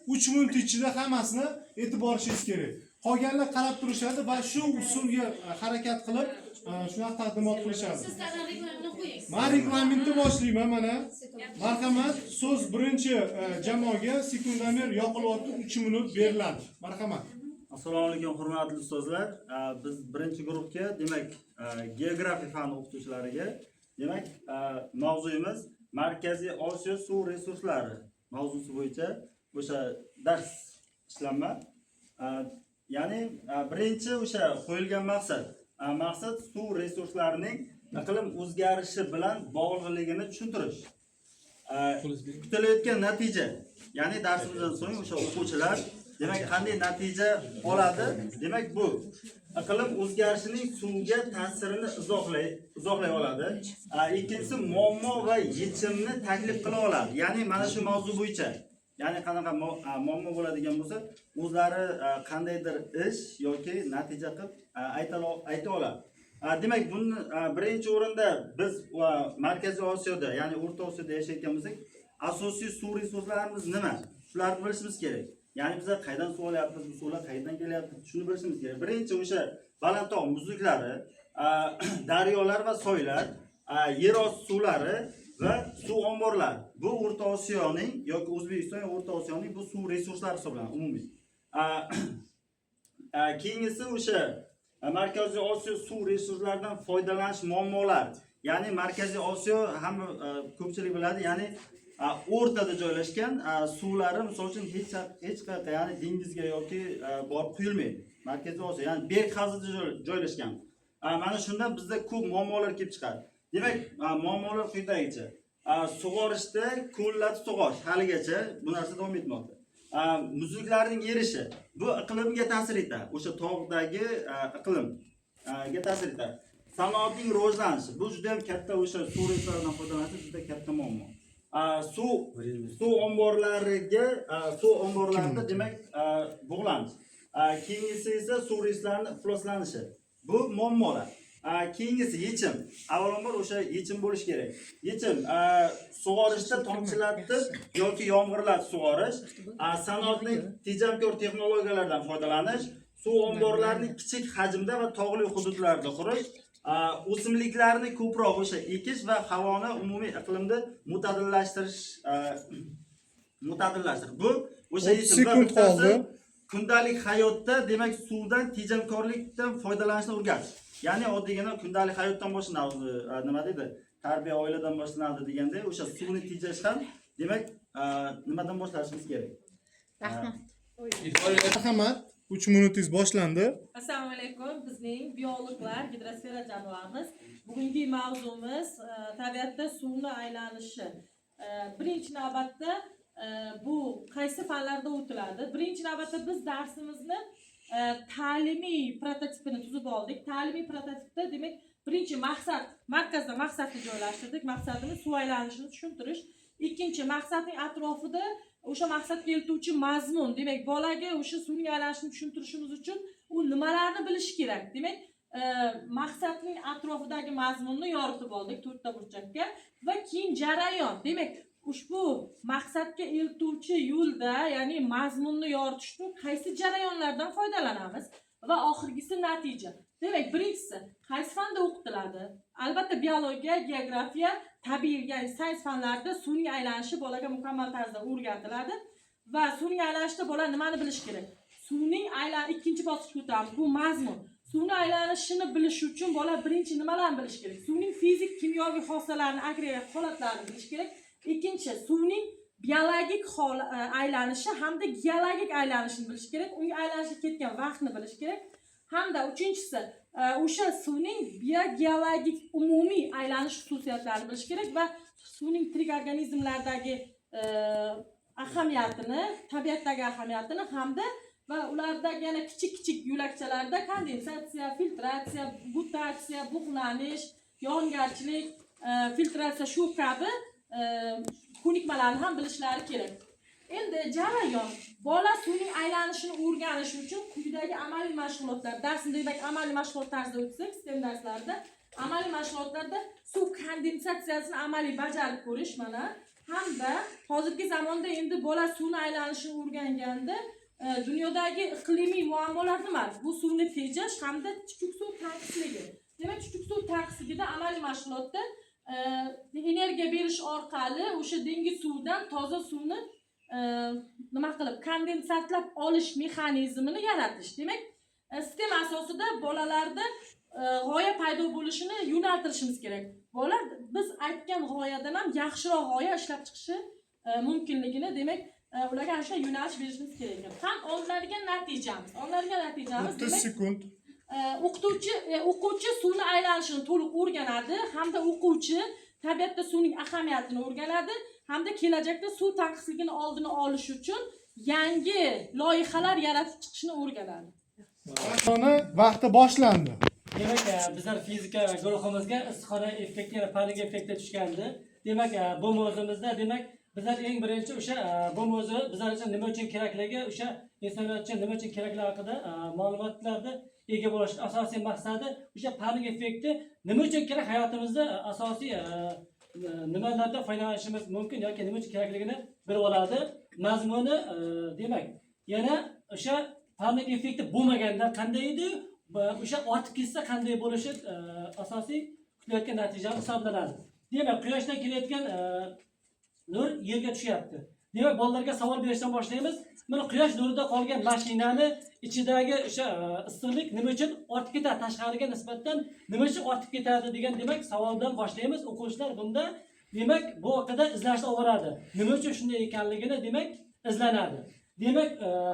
3 minut ichida hammasini aytib borishingiz kerak. Qolganlar qarab turishadi va shu usulga harakat qilib shunaqa taqdimot qilishadi. Siz reglamentni qo'ying. Men reglamentni boshlayman mana. Marhamat, so'z birinchi jamoaga sekundomer yoqilyapti 3 minut beriladi. Marhamat. Assalomu alaykum hurmatli ustozlar. Biz birinchi guruhga, demak, geografiya fani o'qituvchilariga, demak, mavzuyimiz Markaziy Osiyo suv resurslari mavzusi bo'yicha o'sha dars ishlanma. Ya'ni birinchi o'sha qo'yilgan maqsad suv resurslarining iqlim o'zgarishi bilan bog'liqligini tushuntirish. Kutilayotgan natija, ya'ni darsimizdan so'ng o'sha o'quvchilar demak qanday natija oladi? Demak bu iqlim o'zgarishining suvga ta'sirini izohlay oladi. Ikkinchisi muammo va yechimni taklif qila oladi. Ya'ni mana shu mavzu bo'yicha, ya'ni qanaqa muammo bo'ladigan bo'lsa, o'zlari qandaydir ish yoki natija qilib ayta oladi. Demak, buni birinchi o'rinda biz Markaziy Osiyoda, ya'ni O'rta Osiyoda yashayotgan bo'lsak, asosiy suv resurslarimiz nima? Shularni bilishimiz kerak. Ya'ni biz qaydan suv olyapmiz, bu suvlar qayerdan kelyapti, shuni bilishimiz kerak. Birinchi o'sha balandtog' muzliklari, daryolar va soylar, yer osti suvlari va suv omborlari. Bu O'rta Osiyoning yoki O'zbekiston va O'rta Osiyoning bu suv resurslari hisoblanadi umumiy. Keyingisi o'sha Markaziy Osiyo suv resurslaridan foydalanish muammolar. Ya'ni Markaziy Osiyo hamma ko'pchilik biladi, ya'ni o'rtada joylashgan, suvlari misol uchun hech qayerda, ya'ni dengizga yoki borib quyilmaydi. Markaziy Osiyo, ya'ni berk havzada joylashgan. Mana shundan bizda ko'p muammolar kelib chiqadi. Demak, muammolar quyidagicha. Sug'orishda ko'llatib sug'orish haligacha bu narsa davom etmoqda. Muzliklarning erishi bu iqlimga ta'sir etadi. O'sha tog'dagi iqlimga ta'sir etadi. Sanoatning rivojlanishi bu juda ham katta, o'sha suv resurslaridan foydalanish juda katta muammo. Suv omborlarida demak bug'lanish. Keyingisi esa suv resurslarining ifloslanishi. Bu muammolar. Keyingisi yechim. Avvalambor o'sha yechim bo'lish kerak. Yechim sug'orishda tomchilatib yoki yomg'irlatib sug'orish, sanoatning tejamkor texnologiyalardan foydalanish, suv omborlarini kichik hajmda va tog'li hududlarda qurish, o'simliklarni ko'proq o'sha ekish va havoni umumiy iqlimni mutadillashtirish. Bu o'sha yechim qoldi. Kundalik hayotda demak suvdan tejamkorlikdan foydalanishni o'rgatish. Ya'ni oddiygina kundalik hayotdan boshlanadi, nima deydi? Tarbiya oiladan boshlanadi deganda o'sha suvni tejash ham demak nimadan boshlashimiz kerak. Rahmat. 3 minutingiz boshlandi. Assalomu alaykum. Bizning biologlar gidrosfera jamoamiz. Bugungi mavzumiz tabiatda suvni aylanishi. Birinchi navbatda bu qaysi fanlarda o'tiladi? Birinchi navbatda biz darsimizni ta'limiy prototipini tuzib oldik. Ta'limiy prototipda demak birinchi markazda maqsadni joylashtirdik. Maqsadimiz suv aylanishini tushuntirish. Ikkinchi maqsadning atrofida o'sha maqsadga eltuvchi mazmun, demak bolaga o'sha suvning aylanishini tushuntirishimiz uchun u nimalarni bilishi kerak. Demak, maqsadning atrofidagi mazmunni yoritib oldik 4 ta burchakka va keyin jarayon. Demak, ushbu maqsadga eltuvchi yo'lda, ya'ni mazmunni yoritishda qaysi jarayonlardan foydalanamiz va oxirgisi natija. Demak, birinchisi qaysi fanda o'qitiladi? Albatta biologiya, geografiya, tabiiy, ya'ni sayns fanlarida suvning aylanishi bolaga mukammal tarzda o'rgatiladi va suvning aylanishida bola nimani bilish kerak? Suvning ikkinchi bosqichga o'tamiz. Bu mazmun. Suvning aylanishini bilish uchun bola birinchi nimalarni bilish kerak? Suvning fizik, kimyoviy xossalarini, agregat holatlarini bilish kerak. Ikkinchi, suvning biologik aylanishi hamda geologik aylanishini bilish kerak. Unga aylanishga ketgan vaqtni bilish kerak. Hamda uchinchisi, o'sha suvning biogeologik umumiy aylanish xususiyatlarini bilish kerak va suvning tirik organizmlardagi ahamiyatini, tabiatdagi ahamiyatini hamda va ulardagi yana kichik yo'lakchalarda kondensatsiya, filtratsiya, butatsiya, bug'lanish, yog'ingarchilik, filtratsiya shu kabi ko'nikmalarni ham bilishlari kerak. Endi jarayon, bola suvning aylanishini o'rganish uchun quyidagi amaliy mashg'ulotlar, darsda demak amaliy mashg'ulot tarzida o'tsak, sistem darslarida amaliy mashg'ulotlarda suv kondensatsiyasini amaliy bajarib ko'rish, mana hamda hozirgi zamonda endi bola suvni aylanishini o'rganganda dunyodagi iqlimiy muammolar nima? Bu suvni tejash hamda chuchuk suv tanqisligi. Demak, chuchuk suv tanqisligida amaliy mashg'ulotda energiya berish orqali o'sha dengiz suvidan toza suvni nima qilib kondensatlab olish mexanizmini yaratish. Demak, sistema asosida bolalarda g'oya paydo bo'lishini yo'naltirishimiz kerak. Bola biz aytgan g'oyadan ham yaxshiroq g'oya ishlab chiqishi mumkinligini, demak, ularga ana shunday yo'nalish berishimiz kerak ekan. Ham olinadigan natijamiz 30 sekund. o'quvchi suvni aylanishini to'liq o'rganadi hamda o'quvchi tabiatda suvning ahamiyatini o'rganadi hamda kelajakda suv tanqisligini oldini olish uchun yangi loyihalar yaratib chiqishni o'rganadi. Vaqti boshlandi. Demak, bizlar fizika guruhimizga issiqxona effekti, yana panik effekti tushgandi. Demak, bu mavzumizda demak bizlar eng birinchi o'sha bu mavzu bizlar uchun nima uchun kerakligi, o'sha insoniyat uchun nima uchun kerakligi haqida ma'lumotlarni ega bo'lish asosiy maqsadi o'sha panik effekti nima uchun kerak, hayotimizda asosiy nimalardan foydalanishimiz mumkin yoki nima uchun kerakligini bilib oladi. Mazmuni demak, yana o'sha panik effekti bo'lmaganda qanday edi, o'sha ortib ketsa qanday bo'lishi asosiy kutilayotgan natija hisoblanadi. Demak, quyoshdan kelayotgan nur yerga tushyapti. Demak, bolalarga savol berishdan boshlaymiz. Mana quyosh nurida qolgan mashinani ichidagi o'sha issiqlik nima uchun ortib ketadi, tashqariga nisbatan nima uchun ortib ketadi degan demak savoldan boshlaymiz. O'quvchilar bunda demak bu haqida izlashni olib boradi. Nima uchun shunday ekanligini demak izlanadi. Demak,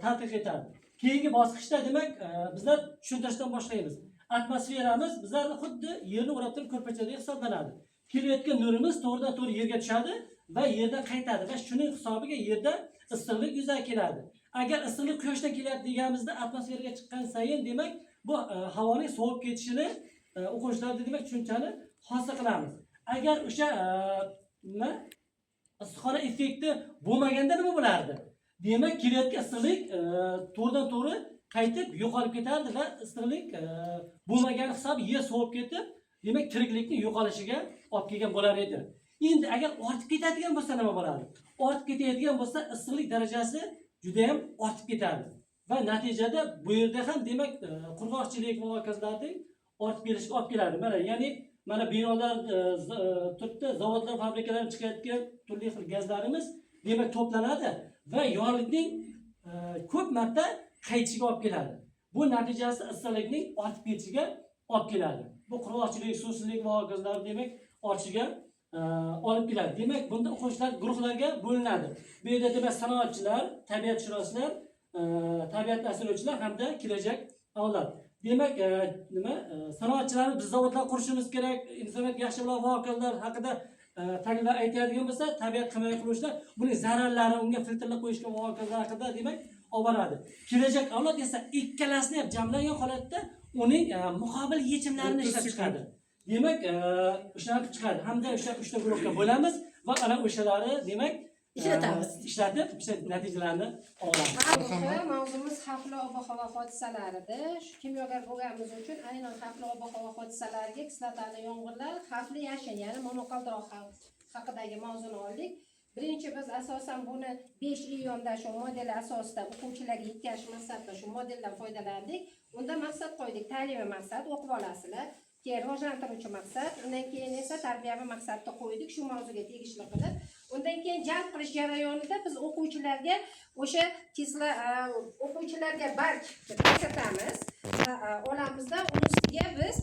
tadqiq etadi. Keyingi bosqichda demak bizlar tushuntirishdan boshlaymiz. Atmosferamiz bizlarni xuddi yerni o'rab turib ko'rpachadek hisoblanadi. Kelayotgan nurimiz to'g'ridan-to'g'ri yerga tushadi va yerdan qaytadi va shuning hisobiga yerda issiqlik yuzaga keladi. Agar issiqlik quyoshdan kelyapti deganimizda atmosferaga chiqqan sayin demak bu havoning sovib ketishini o'quvchilarda demak tushunchani hosil qilamiz. Agar o'sha nima issiqxona effekti bo'lmaganda nima bo'lardi? Demak, kelayotgan issiqlik to'g'ridan-to'g'ri qaytib yo'qolib ketardi va issiqlik bo'lmagan hisob yer sovib ketib, demak tiriklikning yo'qolishiga olib kelgan bo'lar edi. Endi agar ortib ketadigan bo'lsa nima bo'ladi? Ortib ketadigan bo'lsa issiqlik darajasi juda ham ortib ketadi. Va natijada bu yerda ham demak qurg'oqchilik va hokazolarning ortib kelishiga olib keladi. Mana ya'ni mana binolar turibdi, zavodlar, fabrikalardan chiqayotgan turli xil gazlarimiz demak to'planadi va yorug'likning ko'p marta qaytishiga olib keladi. Bu natijasi issiqlikning ortib ketishiga olib keladi. Bu qurg'oqchilik, suvsizlik va hokazolar demak ortishiga olib keladi. Demak, bunda o'quvchilar guruhlarga bo'linadi. Bu yerda demak sanoatchilar, tabiatshunoslar, tabiat asrorchilar hamda kelajak avlod. Demak, nima? Sanoatchilarni biz zavodlar qurishimiz kerak, insoniyat yaxshi va hokazolar haqida takliflar aytadigan bo'lsa, tabiat himoya qiluvchilar buning zararlari, unga filtrlar qo'yishga va hokazolar haqida demak olib boradi. Kelajak avlod esa ikkalasini ham jamlangan holatda uning muqobil yechimlarini ishlab chiqadi. Demak, ishlatib chiqadi. Hamda o'sha 3 ta guruhga bo'lamiz va ana o'shalari demak ishlatib o'sha natijalarni olamiz. Mavzumiz xavfli ob-havo hodisalaridir. Shu kimyogar bo'lganimiz uchun aynan xavfli ob-havo hodisalariga kislotali yomg'irlar, xavfli yashin, ya'ni monoqaldiroq haqidagi mavzuni oldik. Birinchi biz asosan buni 5 iyunda shu model asosida o'quvchilarga yetkazish maqsadida shu modeldan foydalandik. Unda maqsad qo'ydik, ta'limiy maqsad, o'qib olasizlar. Keyin rivojlantiruvchi maqsad, undan keyin esa tarbiyaviy maqsadni qo'ydik shu mavzuga tegishli qilib. Undan keyin jalb qilish jarayonida biz o'quvchilarga o'sha o'quvchilarga barg ko'rsatamiz, olamizda uni ustiga biz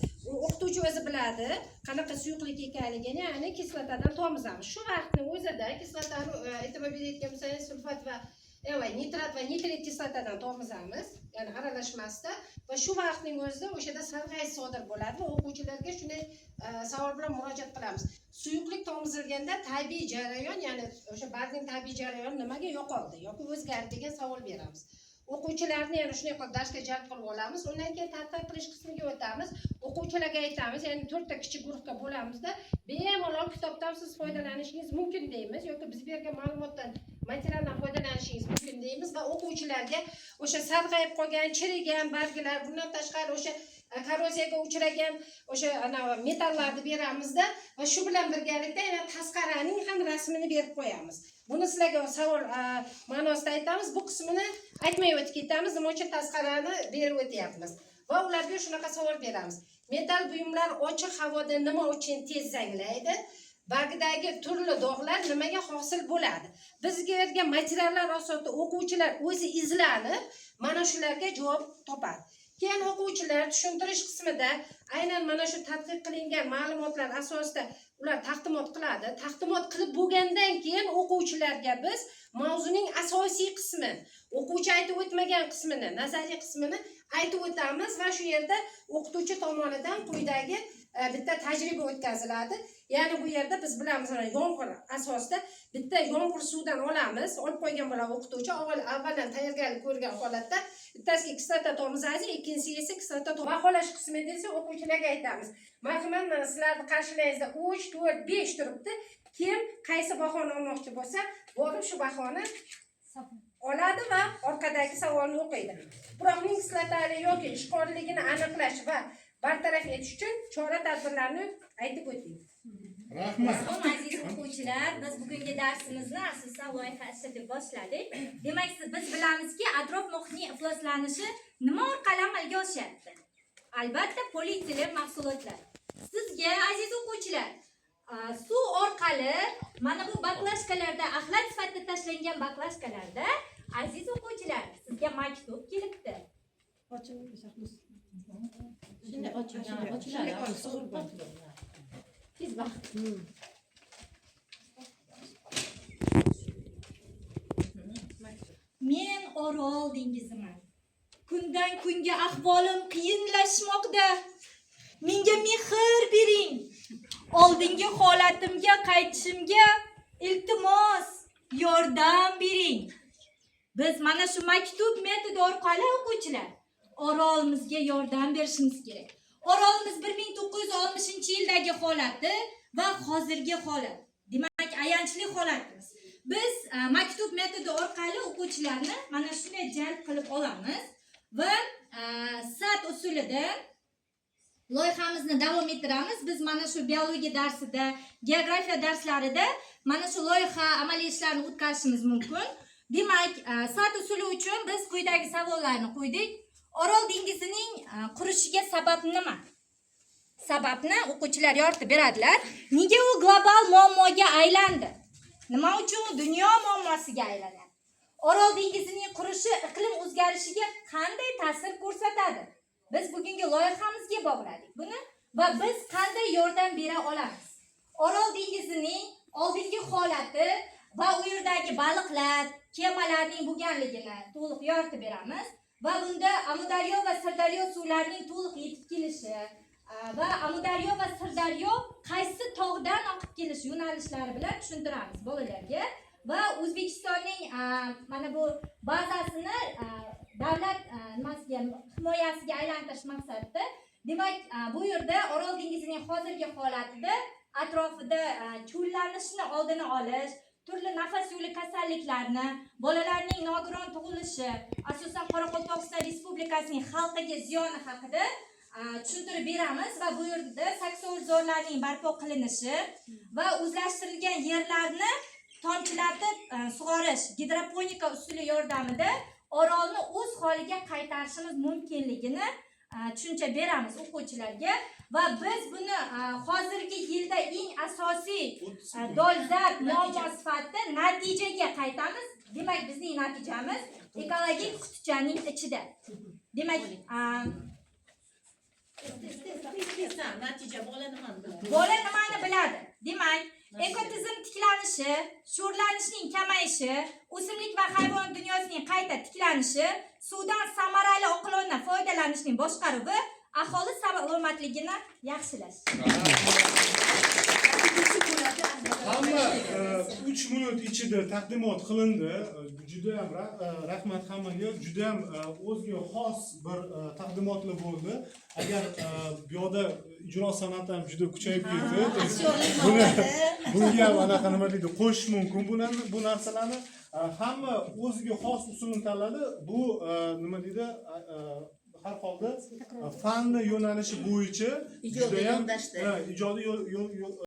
o'qituvchi o'zi biladi qanaqa suyuqlik ekanligini, ya'ni kislotadan tomizamiz. Shu vaqtning o'zida kislotani e'tibor berayotgan bo'lsangiz sulfat va nitrat va nitrit kislotadan tomizamiz, ya'ni aralashmasda va shu vaqtning o'zida o'shada sarg'ayish sodir bo'ladi va o'quvchilarga shunday savol bilan murojaat qilamiz. Suyuqlik tomizilganda tabiiy jarayon, ya'ni o'sha bargning tabiiy jarayoni nimaga yo'qoldi yoki o'zgardi degan savol beramiz. O'quvchilarni yana shunday qilib darsga jalb qilib olamiz. Undan keyin tadqiq qilish qismiga o'tamiz. O'quvchilarga aytamiz, ya'ni 4 ta kichik guruhga bo'lamizda, bemalol kitobdan siz foydalanishingiz mumkin deymiz yoki biz bergan ma'lumotdan materialdan foydalanishingiz mumkin deymiz va o'quvchilarga o'sha sarg'ayib qolgan, chirigan barglar, bundan tashqari o'sha korroziyaga uchragan o'sha metallarni beramizda va shu bilan birgalikda yana tasqaraning ham rasmini berib qo'yamiz. Buni sizlarga savol ma'nosida aytamiz, bu qismini aytmay o'tib ketamiz, nima uchun tasqarani berib o'tyapmiz. Va ularga shunaqa savol beramiz. Metal buyumlar ochiq havoda nima uchun tez zanglaydi? Bagdagi turli dog'lar nimaga hosil bo'ladi? Bizga bergan materiallar asosida o'quvchilar o'zi izlanib, mana shularga javob topadi. Keyin o'quvchilar tushuntirish qismida aynan mana shu tadqiq qilingan ma'lumotlar asosida ular taqdimot qiladi. Taqdimot qilib bo'lgandan keyin o'quvchilarga biz mavzuning asosiy qismi, o'quvchi aytib o'tmagan qismini, nazariy qismini aytib o'tamiz va shu yerda o'qituvchi tomonidan quyidagi bitta tajriba o'tkaziladi. Ya'ni bu yerda biz bilamiz, yomg'ir asosida bitta yomg'ir suvdan olamiz, olib qo'ygan bo'ladi o'qituvchi. Avvaldan tayyorgarlik ko'rgan holatda bittasiga kislota tomizazi, ikkinchisiga esa kislota baholash qismida esa o'quvchilarga aytamiz. Marhamat, mana sizlarning qarshilangizda 3, 4, 5 turibdi. Kim qaysi bahoni olmoqchi bo'lsa, borib shu bahoni oladi va orqadagi savolni o'qiydi. Tuproqning kislotali yoki ishqorligini aniqlash va bartaraf etish uchun chora-tadbirlarni aytib o'ting. Rahmat. Aziz o'quvchilar, biz bugungi darsimizni asosan loyiha ishlab boshladik. Demak, biz bilamizki, atrof muhitning ifloslanishi nima orqali amalga oshyapti? Albatta, polietilen mahsulotlar. Sizga aziz o'quvchilar, suv orqali mana bu baklashkalarda, axlat sifatida tashlangan baklashkalarda aziz o'quvchilar, sizga maktub kelibdi. Men Orol dengiziman. Kundan kunga ahvolim qiyinlashmoqda. Menga mehr bering. Oldingi holatimga qaytishimga iltimos yordam bering. Biz mana shu maktub metodi orqali o'quvchilar Orolmizga yordam berishimiz kerak. Orolimiz 1960-yildagi holati va hozirgi holat. Demak, ayanchli holatimiz. Biz maktub metodi orqali o'quvchilarni mana shunday jalb qilib olamiz va SAT usulida loyihamizni davom ettiramiz. Biz mana shu biologiya darsida, geografiya darslarida mana shu loyiha amaliy ishlarini o'tkazishimiz mumkin. Demak, SAT usuli uchun biz quyidagi savollarni qo'ydik. Orol dengizining qurishiga sabab nima? Sababni o'quvchilar yoritib beradilar. Nega u global muammoga aylandi? Nima uchun u dunyo muammosiga aylanadi? Orol dengizining qurishi iqlim o'zgarishiga qanday ta'sir ko'rsatadi? Biz bugungi loyihamizga bog'ladik buni va biz qanday yordam bera olamiz? Orol dengizining oldingi holati va u yerdagi baliqlar, kemalarning bo'lganligini to'liq yoritib beramiz. Va bunda Amudaryo va Sirdaryo suvlarining to'liq yetib kelishi va Amudaryo va Sirdaryo qaysi tog'dan oqib kelishi yo'nalishlari bilan tushuntiramiz bolalarga va O'zbekistonning mana bu bazasini davlat nimasiga himoyasiga aylantirish maqsadida. Demak, bu yerda Orol dengizining hozirgi holatida atrofida cho'llanishni oldini olish, turli nafas yo'li kasalliklarni, bolalarning nogiron tug'ilishi, asosan Qoraqalpog'iston Respublikasining xalqiga ziyoni haqida tushuntirib beramiz va bu yerda saksovulzorlarning barpo qilinishi va o'zlashtirilgan yerlarni tomchilatib sug'orish gidroponika usuli yordamida Orolni o'z holiga qaytarishimiz mumkinligini tushuncha beramiz o'quvchilarga va biz buni hozirgi yilda eng asosiy dolzarb muammo sifatida natijaga qaytamiz. Demak, bizning natijamiz ekologik qutchaning ichida. Demak, bola nimani biladi? Demak, ekotizim tiklanishi, sho'rlanishning kamayishi, o'simlik va hayvonot dunyosining qayta tiklanishi, suvdan samarali oqilona foydalanishning boshqaruvi, aholi salomatligini yaxshilash. Hamma 3 minut ichida taqdimot qilindi. Juda ham rahmat hammaga. Juda ham o'ziga xos bir taqdimotlar bo'ldi. Agar bu yoqda ijro san'ati ham juda kuchayib ketdi. Bunga ham anaqa nima deydi, qo'shish mumkin bu narsalarni. Hamma o'ziga xos usulni tanladi. Bu nima deydi, har holda fanni yo'nalishi bo'yicha Ijodiy judayam yondashdi. ijodiy yo'l